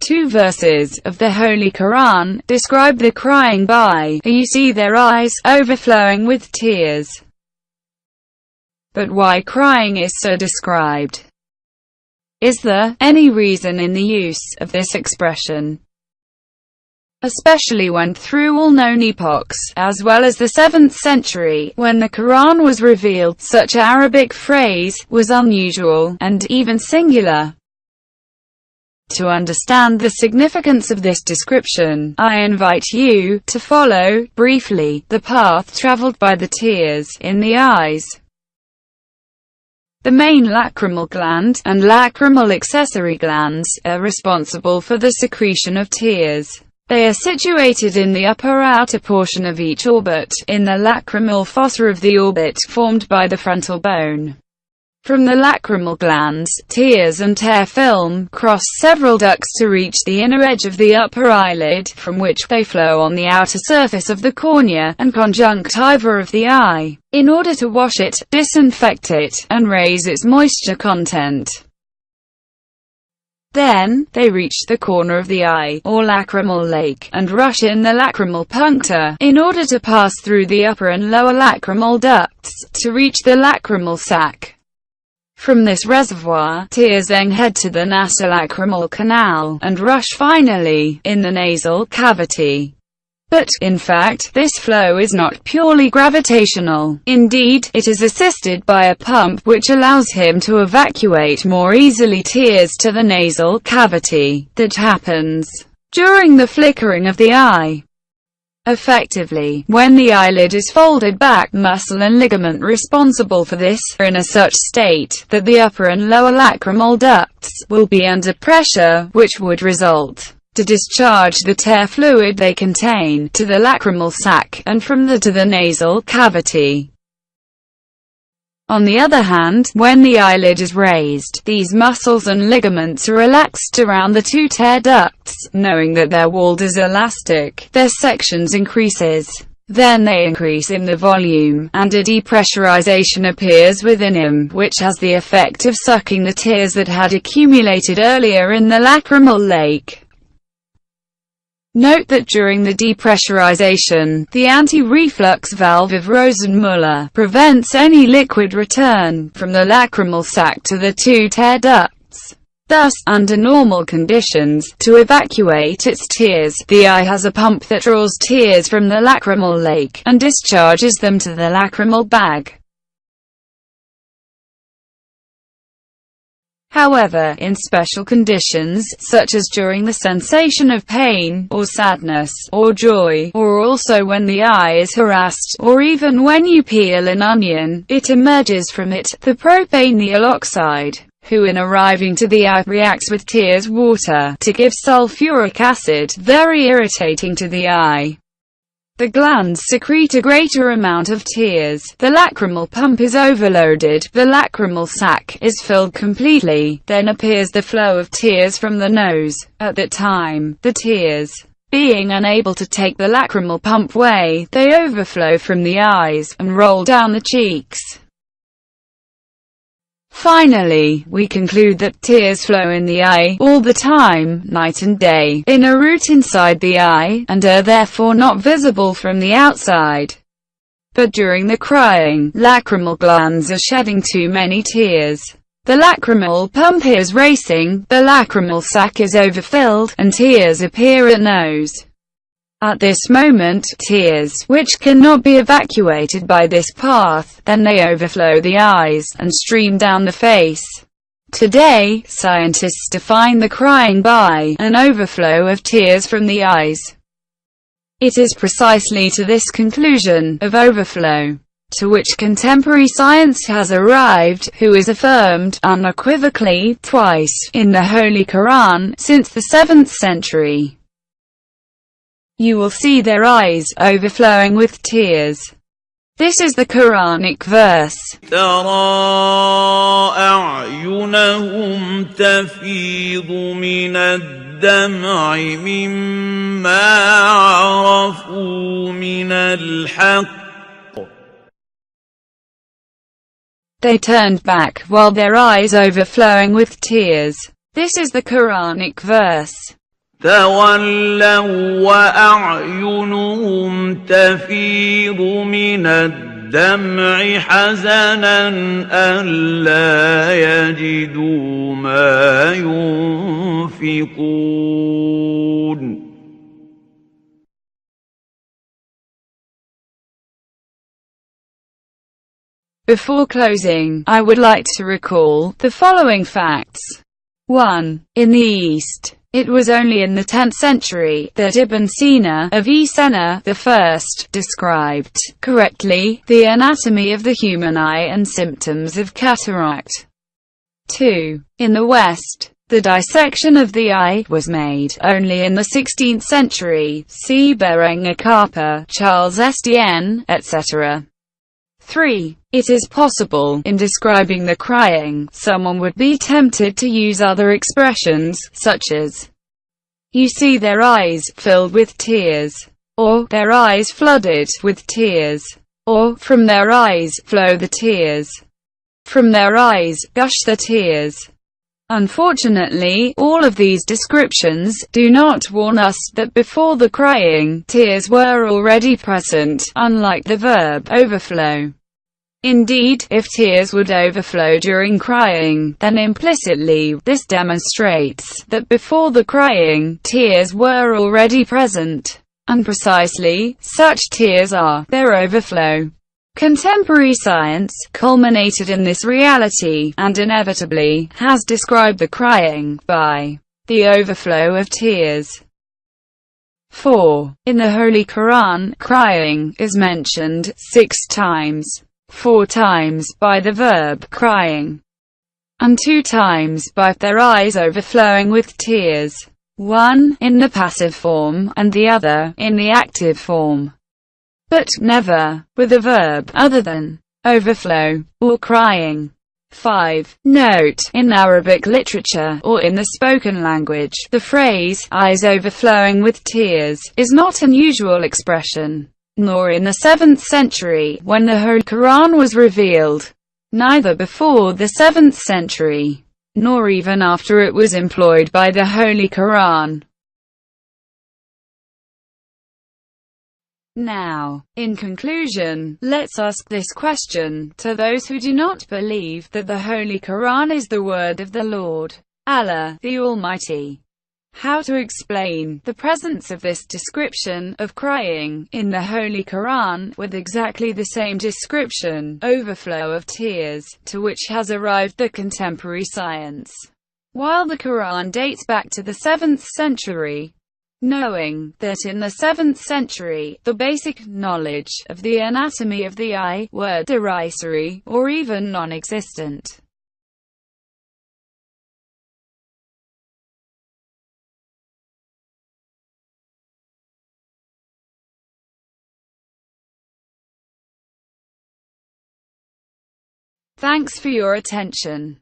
Two verses of the Holy Quran describe the crying by, you see their eyes overflowing with tears. But why crying is so described? Is there any reason in the use of this expression? Especially when through all known epochs, as well as the 7th century, when the Quran was revealed, such Arabic phrase was unusual, and even singular. To understand the significance of this description, I invite you to follow, briefly, the path traveled by the tears in the eyes. The main lacrimal gland, and lacrimal accessory glands, are responsible for the secretion of tears. They are situated in the upper outer portion of each orbit, in the lacrimal fossa of the orbit formed by the frontal bone. From the lacrimal glands, tears and tear film cross several ducts to reach the inner edge of the upper eyelid, from which they flow on the outer surface of the cornea and conjunctiva of the eye, in order to wash it, disinfect it, and raise its moisture content. Then, they reach the corner of the eye, or lacrimal lake, and rush in the lacrimal puncta, in order to pass through the upper and lower lacrimal ducts, to reach the lacrimal sac. From this reservoir, tears then head to the nasolacrimal canal, and rush finally, in the nasal cavity. But, in fact, this flow is not purely gravitational. Indeed, it is assisted by a pump which allows him to evacuate more easily tears to the nasal cavity. That happens during the flickering of the eye. Effectively, when the eyelid is folded back, muscle and ligament responsible for this are in a such state that the upper and lower lacrimal ducts will be under pressure, which would result to discharge the tear fluid they contain to the lacrimal sac, and from there to the nasal cavity. On the other hand, when the eyelid is raised, these muscles and ligaments are relaxed around the two tear ducts, knowing that their wall is elastic, their sections increases. Then they increase in the volume, and a depressurization appears within him, which has the effect of sucking the tears that had accumulated earlier in the lacrimal lake. Note that during the depressurization, the anti-reflux valve of Rosenmuller prevents any liquid return from the lacrimal sac to the two tear ducts. Thus, under normal conditions, to evacuate its tears, the eye has a pump that draws tears from the lacrimal lake, and discharges them to the lacrimal bag. However, in special conditions, such as during the sensation of pain, or sadness, or joy, or also when the eye is harassed, or even when you peel an onion, it emerges from it, the propaneal oxide, who in arriving to the eye reacts with tears water, to give sulfuric acid, very irritating to the eye. The glands secrete a greater amount of tears, the lacrimal pump is overloaded, the lacrimal sac is filled completely, then appears the flow of tears from the nose. At that time, the tears, being unable to take the lacrimal pump way, they overflow from the eyes, and roll down the cheeks. Finally, we conclude that tears flow in the eye, all the time, night and day, in a route inside the eye, and are therefore not visible from the outside. But during the crying, lacrimal glands are shedding too many tears. The lacrimal pump is racing, the lacrimal sac is overfilled, and tears appear at nose. At this moment, tears, which cannot be evacuated by this path, then they overflow the eyes, and stream down the face. Today, scientists define the crying by an overflow of tears from the eyes. It is precisely to this conclusion of overflow to which contemporary science has arrived, who is affirmed, unequivocally, twice, in the Holy Quran, since the 7th century. You will see their eyes overflowing with tears. This is the Quranic verse. ترى أعينهم تفيض من الدمع مما عرفوا من الحق. They turned back, while their eyes overflowing with tears. This is the Quranic verse. تولوا وأعينهم تفيض من الدمع حزنا ألا يجدوا ما ينفقون. Before closing, I would like to recall the following facts. 1. In the East, it was only in the 10th century that Ibn Sina, Avicenna I, described correctly the anatomy of the human eye and symptoms of cataract. 2. In the West, the dissection of the eye was made only in the 16th century. See Berenger Kappa, Charles Estienne, etc. 3. It is possible, in describing the crying, someone would be tempted to use other expressions, such as, "You see their eyes filled with tears," or "their eyes flooded with tears," or "from their eyes flow the tears," "from their eyes gush the tears." Unfortunately, all of these descriptions do not warn us that before the crying, tears were already present, unlike the verb overflow. Indeed, if tears would overflow during crying, then implicitly, this demonstrates that before the crying, tears were already present. And precisely, such tears are their overflow. Contemporary science, culminated in this reality, and inevitably, has described the crying by the overflow of tears. 4. In the Holy Quran, crying is mentioned 6 times. 4 times by the verb crying, and 2 times by their eyes overflowing with tears. One in the passive form, and the other in the active form, but never with a verb other than overflow or crying. 5. Note, in Arabic literature, or in the spoken language, the phrase, eyes overflowing with tears, is not an usual expression, nor in the 7th century, when the Holy Quran was revealed, neither before the 7th century, nor even after it was employed by the Holy Quran. Now, in conclusion, let's ask this question to those who do not believe that the Holy Quran is the word of the Lord, Allah, the Almighty. How to explain the presence of this description of crying in the Holy Quran, with exactly the same description, overflow of tears, to which has arrived the contemporary science, while the Quran dates back to the 7th century? Knowing that in the 7th century, the basic knowledge of the anatomy of the eye were derisory, or even non-existent. Thanks for your attention.